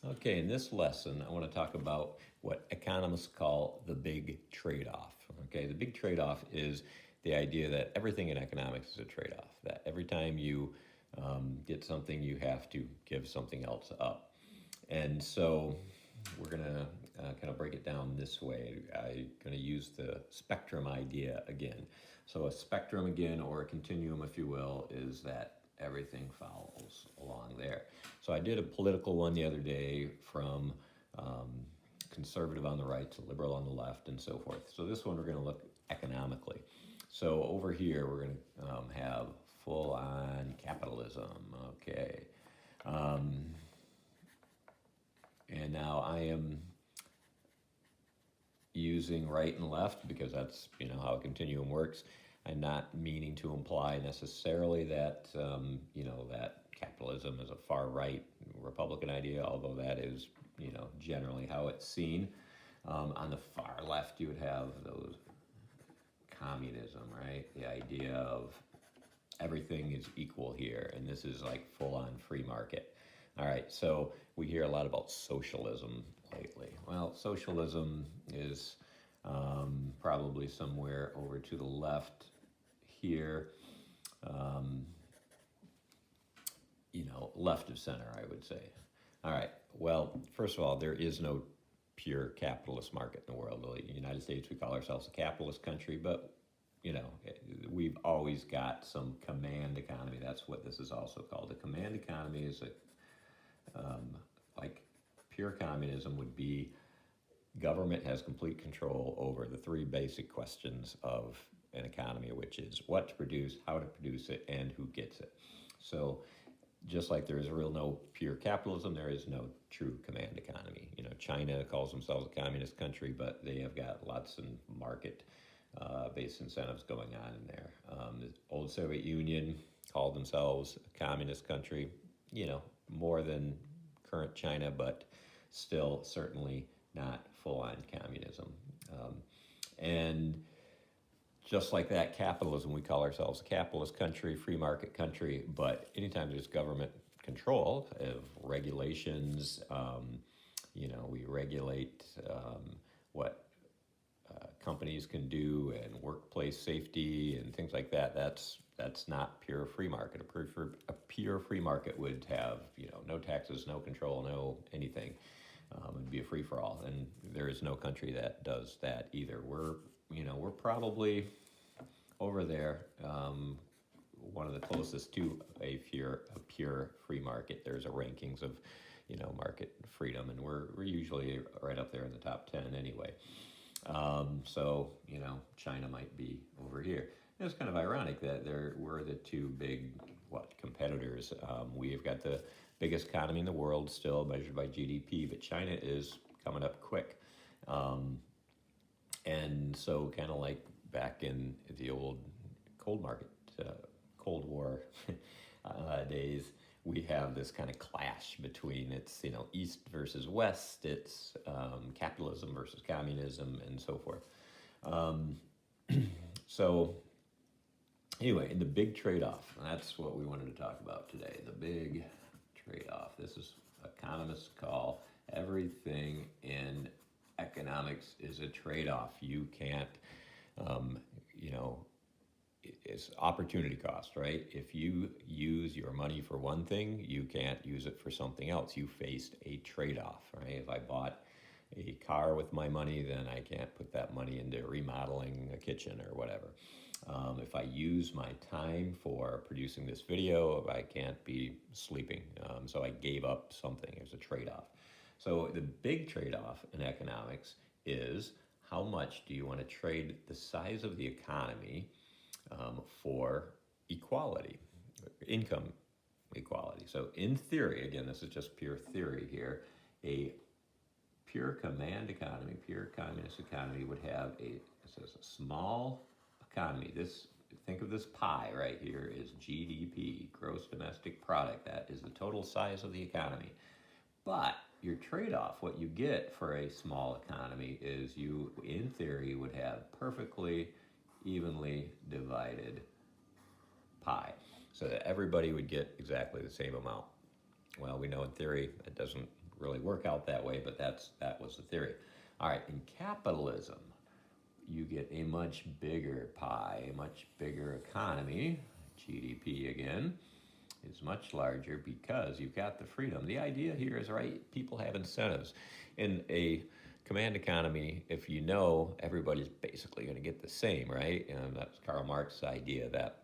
Okay, in this lesson, I want to talk about what economists call the big trade-off. Okay, the big trade-off is the idea that everything in economics is a trade-off, that every time you get something, you have to give something else up. And so we're going to kind of break it down this way. I'm going to use the spectrum idea again. So, a spectrum, again, or a continuum, if you will, is that everything follows along there. So, I did a political one the other day from um, conservative on the right to liberal on the left and so forth. So, this one we're going to look economically. So, over here, we're going to have full on capitalism. Okay. Um, and now I am using right and left because that's how a continuum works. I'm not meaning to imply necessarily that that capitalism is a far right Republican idea, although that is generally how it's seen. On the far left, you would have those communism, right? The idea of everything is equal here, and this is like full on free market. All right, so we hear a lot about socialism lately. Well, socialism is probably somewhere over to the left here, um, left of center, I would say. All right, well, first of all, there is no pure capitalist market in the world. In the United States, we call ourselves a capitalist country, but we've always got some command economy. That's what this is also called. A command economy is like pure communism would be government has complete control over the three basic questions of an economy, which is what to produce, how to produce it, and who gets it. So just like there is no pure capitalism, there is no true command economy. China calls themselves a communist country, but they have got lots of market based incentives going on in there. The old Soviet Union called themselves a communist country, more than current China, but still certainly not full on communism. And just like that, capitalism, we call ourselves a capitalist country, free market country, but anytime there's government control of regulations, we regulate what companies can do and workplace safety and things like that. That's not pure free market. A pure free market would have no taxes, no control, no anything. It'd be a free for all, and there is no country that does that either. We're probably over there, one of the closest to a pure free market. There's a rankings of market freedom, and we're usually right up there in the top 10 anyway. So China might be over here. It's kind of ironic that we're the two big competitors. We've got the biggest economy in the world still measured by GDP, but China is coming up quick. And so kind of like back in the old Cold Market, Cold War days, we have this kind of clash between East versus West, it's capitalism versus communism, and so forth. Um, so anyway, the big trade-off, that's what we wanted to talk about today, the big trade-off. This is economists call everything in economics is a trade-off. You can't, um, you know, it's opportunity cost, right? If you use your money for one thing, you can't use it for something else. You faced a trade-off, right? If I bought a car with my money, then I can't put that money into remodeling a kitchen or whatever. If I use my time for producing this video, I can't be sleeping. So I gave up something as a trade-off. So the big trade-off in economics is how much do you want to trade the size of the economy for equality, income equality. So in theory, again, this is just pure theory here, a pure command economy, pure communist economy would have it says a small economy. Think of this pie right here is GDP, gross domestic product. That is the total size of the economy. But your trade-off, what you get for a small economy is you, in theory, would have perfectly evenly divided pie so that everybody would get exactly the same amount. Well, we know in theory that doesn't really work out that way, but that was the theory. All right, in capitalism, you get a much bigger pie, a much bigger economy. GDP again is much larger because you've got the freedom. The idea here is, right, people have incentives. In a command economy, if you know everybody's basically going to get the same, right? And that's Karl Marx's idea that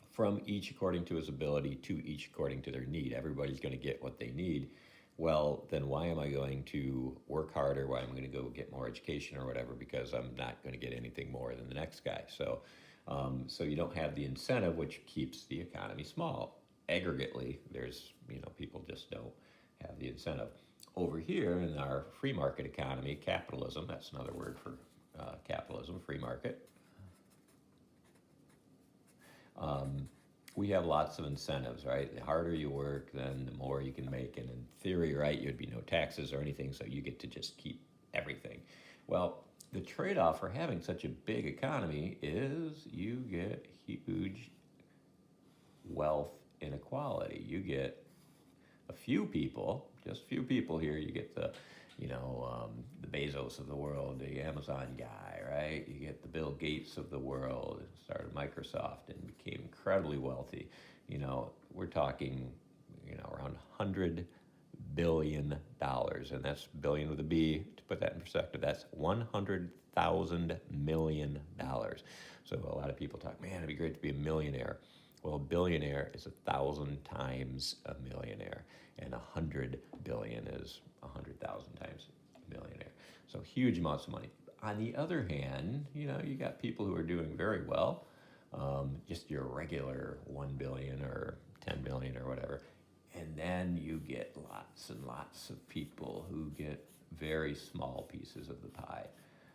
from each according to his ability to each according to their need, everybody's going to get what they need. Well, then why am I going to work harder? Why am I going to go get more education or whatever? Because I'm not going to get anything more than the next guy. So you don't have the incentive, which keeps the economy small. Aggregately, there's, people just don't have the incentive. Over here in our free market economy, capitalism, that's another word for capitalism, free market, we have lots of incentives, right? The harder you work, then the more you can make. And in theory, right, you'd be no taxes or anything, so you get to just keep everything. Well, the trade-off for having such a big economy is you get huge wealth inequality. You get a few people, just a few people here. You get the Bezos of the world, the Amazon guy, right? You get the Bill Gates of the world, started Microsoft and became incredibly wealthy. We're talking, around $100 billion, and that's billion with a B. To put that in perspective, that's $100,000 million. So a lot of people talk, man, it'd be great to be a millionaire. Well, a billionaire is 1,000 times a millionaire, and 100 billion is 100,000 times a millionaire. So huge amounts of money. On the other hand, you got people who are doing very well, just your regular 1 billion or 10 billion or whatever. And then you get lots and lots of people who get very small pieces of the pie.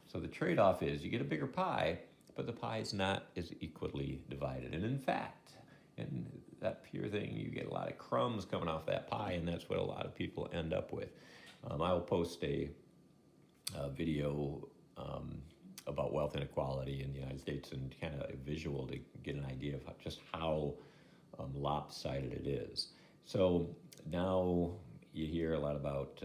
So the trade-off is you get a bigger pie, but the pie is not as equally divided. And in fact, in that pure thing, you get a lot of crumbs coming off that pie, and that's what a lot of people end up with. I will post a video about wealth inequality in the United States and kind of a visual to get an idea of just how lopsided it is. So now you hear a lot about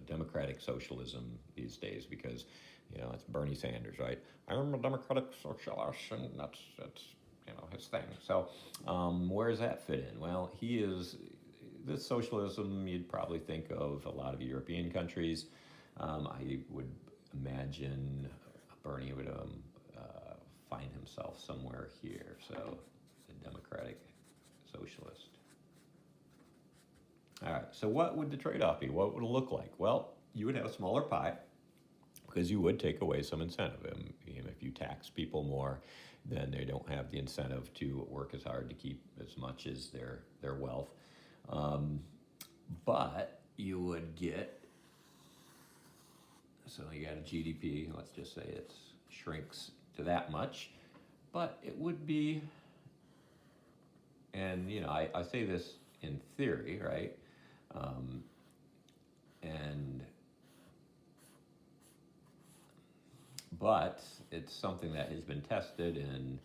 democratic socialism these days because it's Bernie Sanders, right? I'm a democratic socialist, and that's his thing. So where does that fit in? Well, he is this socialism. You'd probably think of a lot of European countries. I would imagine Bernie would find himself somewhere here. So the democratic socialist. All right, so what would the trade-off be? What would it look like? Well, you would have a smaller pie because you would take away some incentive. If you tax people more, then they don't have the incentive to work as hard to keep as much as their wealth. But you would get, so you got a GDP, let's just say it shrinks to that much, but it would be, and I say this in theory, right? But it's something that has been tested, and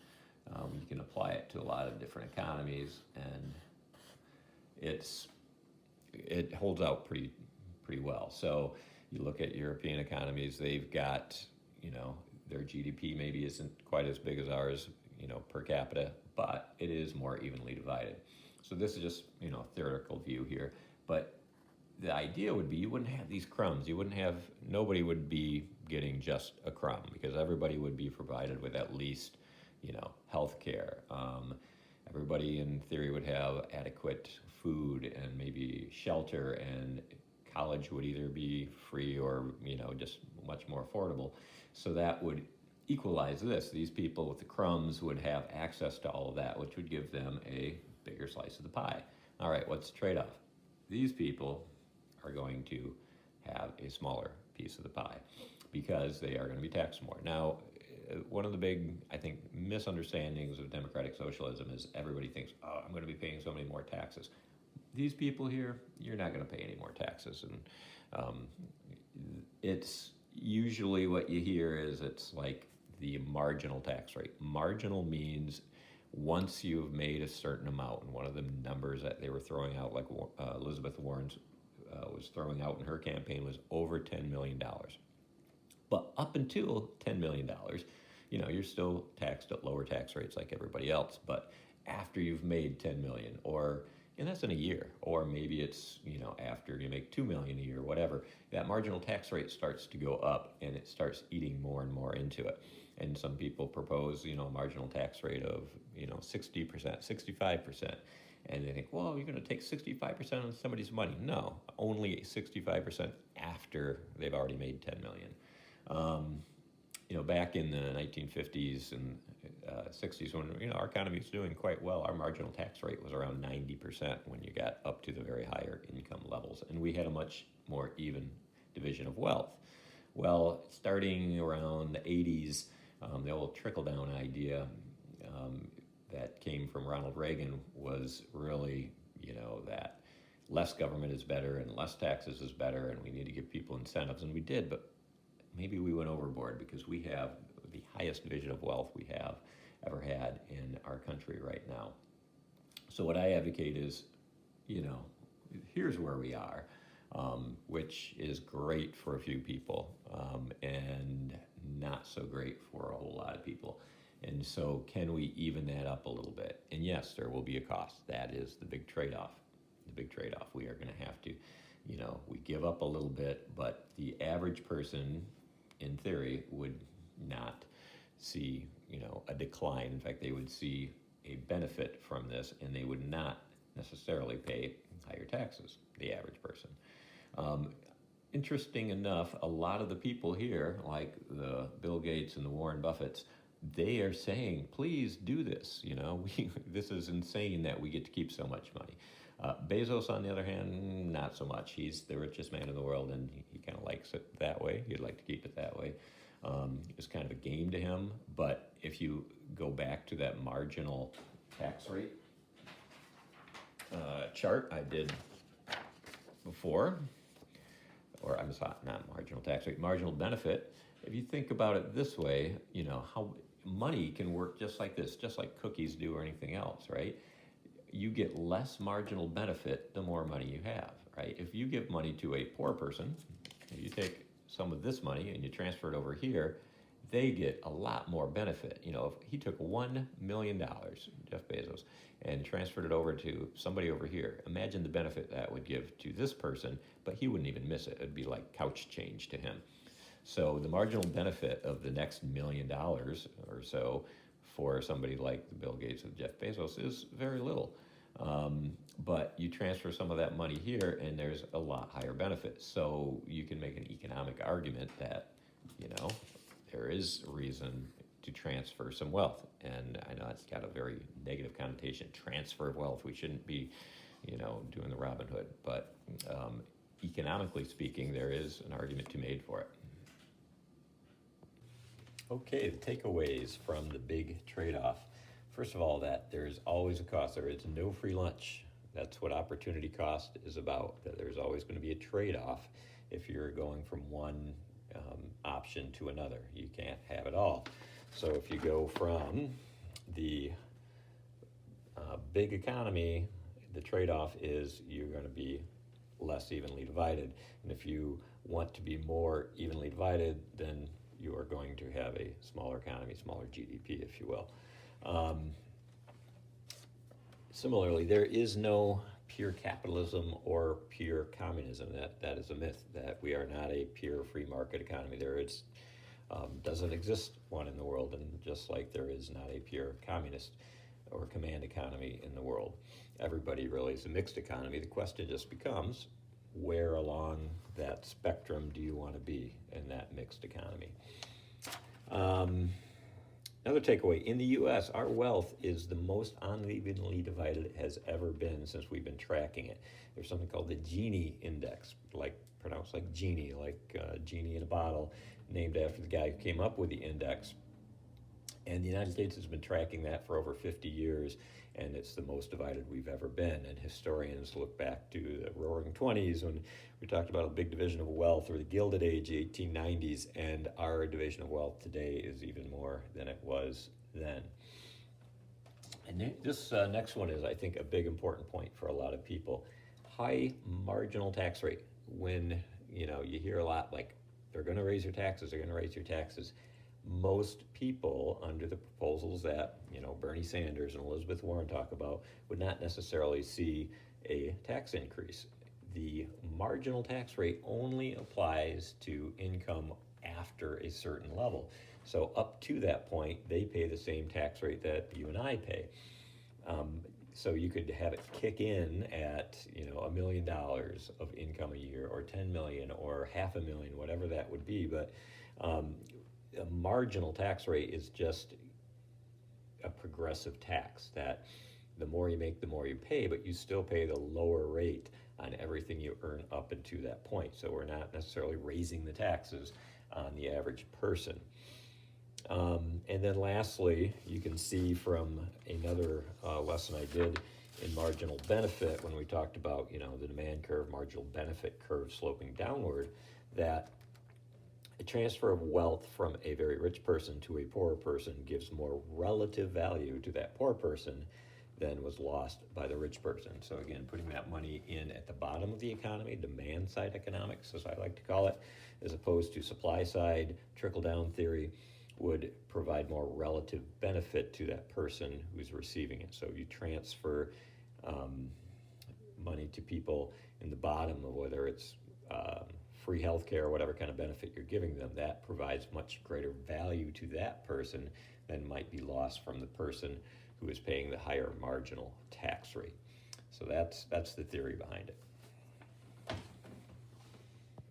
you can apply it to a lot of different economies, and it holds out pretty well. So you look at European economies; they've got their GDP maybe isn't quite as big as ours, per capita, but it is more evenly divided. So this is just a theoretical view here, but the idea would be you wouldn't have these crumbs. Nobody would be getting just a crumb because everybody would be provided with at least, health care. Everybody in theory would have adequate food and maybe shelter, and college would either be free or, just much more affordable. So that would equalize this. These people with the crumbs would have access to all of that, which would give them a bigger slice of the pie. All right, what's the trade-off? These people are going to have a smaller piece of the pie because they are going to be taxed more. Now, one of the big, I think, misunderstandings of democratic socialism is everybody thinks, oh, I'm going to be paying so many more taxes. These people here, you're not going to pay any more taxes. And it's usually what you hear is it's like the marginal tax rate. Marginal means once you've made a certain amount, and one of the numbers that they were throwing out, like Elizabeth Warren was throwing out in her campaign was over $10 million. But up until $10 million, you're still taxed at lower tax rates like everybody else. But after you've made 10 million, and that's in a year, or maybe it's, after you make 2 million a year, whatever, that marginal tax rate starts to go up and it starts eating more and more into it. And some people propose, a marginal tax rate of, 60%, 65%. And they think, well, you're going to take 65% of somebody's money. No, only 65% after they've already made 10 million. Back in the 1950s and 60s, when our economy was doing quite well, our marginal tax rate was around 90% when you got up to the very higher income levels, and we had a much more even division of wealth. Well, starting around the 80s, the old trickle-down idea that came from Ronald Reagan was really, that less government is better and less taxes is better, and we need to give people incentives, and we did, but maybe we went overboard because we have the highest division of wealth we have ever had in our country right now. So what I advocate is, here's where we are, which is great for a few people and not so great for a whole lot of people. And so can we even that up a little bit? And yes, there will be a cost. That is the big trade-off. We are going to have to, we give up a little bit, but the average person, in theory, would not see, a decline. In fact, they would see a benefit from this, and they would not necessarily pay higher taxes, the average person. Interesting enough, a lot of the people here, like the Bill Gates and the Warren Buffetts, they are saying, please do this. This is insane that we get to keep so much money. Bezos, on the other hand, not so much. He's the richest man in the world, and he kind of likes it that way. He'd like to keep it that way. It's kind of a game to him. But if you go back to that marginal tax rate chart I did before, or I'm sorry, not marginal tax rate, marginal benefit. If you think about it this way, how money can work just like this, just like cookies do or anything else, right? You get less marginal benefit the more money you have, right? If you give money to a poor person, if you take some of this money and you transfer it over here, they get a lot more benefit. If he took $1 million, Jeff Bezos, and transferred it over to somebody over here, imagine the benefit that would give to this person, but he wouldn't even miss it. It'd be like couch change to him. So the marginal benefit of the next $1 million or so for somebody like Bill Gates and Jeff Bezos is very little. But you transfer some of that money here and there's a lot higher benefit. So you can make an economic argument that, there is reason to transfer some wealth. And I know it's got a very negative connotation, transfer of wealth. We shouldn't be, doing the Robin Hood. But economically speaking, there is an argument to be made for it. Okay, the takeaways from the big trade-off. First of all, that there's always a cost. There is no free lunch. That's what opportunity cost is about, that there's always going to be a trade-off if you're going from one option to another. You can't have it all. So if you go from the big economy, the trade-off is you're going to be less evenly divided. And if you want to be more evenly divided, then you are going to have a smaller economy, smaller GDP, if you will. Similarly, there is no pure capitalism or pure communism. That is a myth, that we are not a pure free market economy. There is doesn't exist one in the world, and just like there is not a pure communist or command economy in the world. Everybody really is a mixed economy. The question just becomes, where along that spectrum do you want to be in that mixed economy? Another takeaway, in the U.S., our wealth is the most unevenly divided it has ever been since we've been tracking it. There's something called the Gini Index, pronounced like genie, genie in a bottle, named after the guy who came up with the index. And the United States has been tracking that for over 50 years, and it's the most divided we've ever been. And historians look back to the Roaring 20s when we talked about a big division of wealth, or the Gilded Age, 1890s, and our division of wealth today is even more than it was then. And this next one is, I think, a big important point for a lot of people. High marginal tax rate when you hear a lot like they're going to raise your taxes, they're going to raise your taxes. Most people under the proposals that Bernie Sanders and Elizabeth Warren talk about would not necessarily see a tax increase. The marginal tax rate only applies to income after a certain level. So up to that point, they pay the same tax rate that you and I pay. So you could have it kick in at $1 million of income a year, or 10 million, or half a million, whatever that would be. But a marginal tax rate is just a progressive tax that the more you make, the more you pay, but you still pay the lower rate on everything you earn up until that point. So we're not necessarily raising the taxes on the average person. And then lastly, you can see from another lesson I did in marginal benefit, when we talked about the demand curve, marginal benefit curve sloping downward, that a transfer of wealth from a very rich person to a poorer person gives more relative value to that poor person than was lost by the rich person. So again, putting that money in at the bottom of the economy, demand side economics, as I like to call it, as opposed to supply side trickle down theory, would provide more relative benefit to that person who's receiving it. So you transfer money to people in the bottom of whether it's free healthcare or whatever kind of benefit you're giving them, that provides much greater value to that person than might be lost from the person who is paying the higher marginal tax rate. So that's the theory behind it.